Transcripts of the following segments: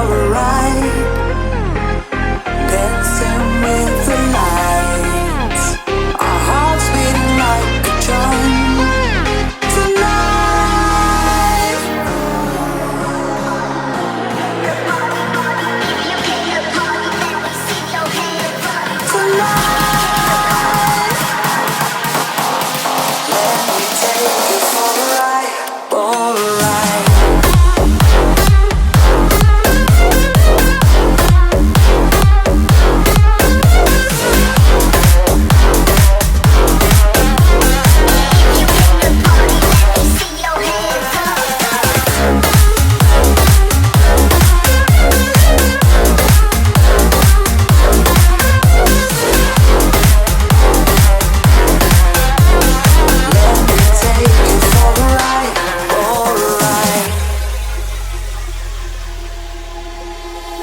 a ride, dancing with the lights, our hearts beating like a drum. Tonight, let me take you for a ride, for a ride.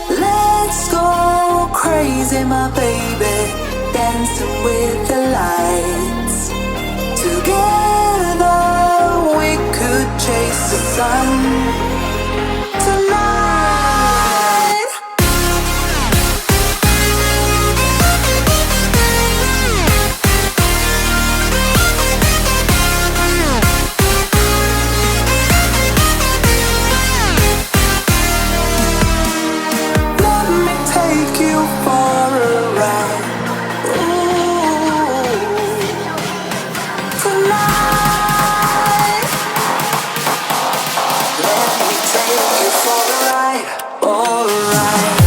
Let's go crazy, my baby, dancing with the lights. Together we could chase the sun. Tonight, let me take you for a ride. Ooh, tonight, let me take you for a ride, for a ride.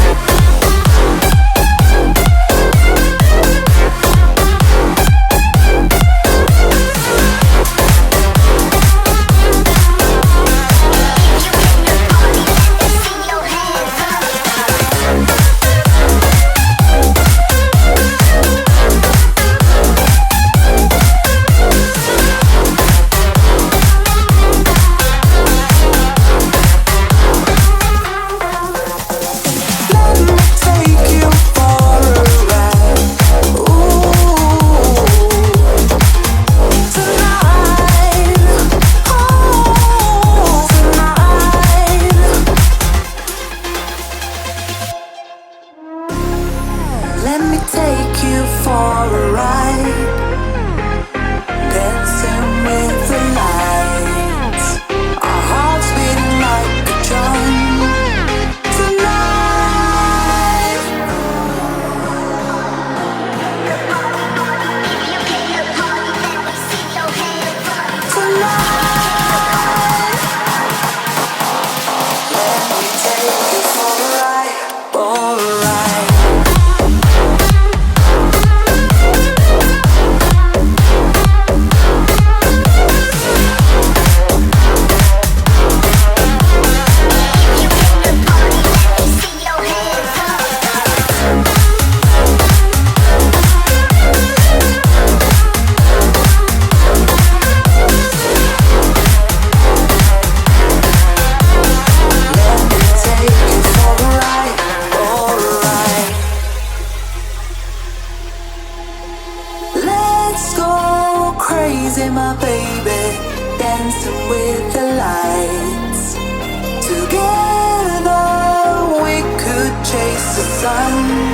Let me take you for a ride. Ooh, tonight. Oh, tonight. Let me take you for a ride, dancing with the lights, our hearts beating like a drum. Tonight, tonight, let me take you for a ride, for a ride. Let me take you for a ride, for a ride. Let's go crazy, my baby, dancing with the lights. Together we could chase the sun.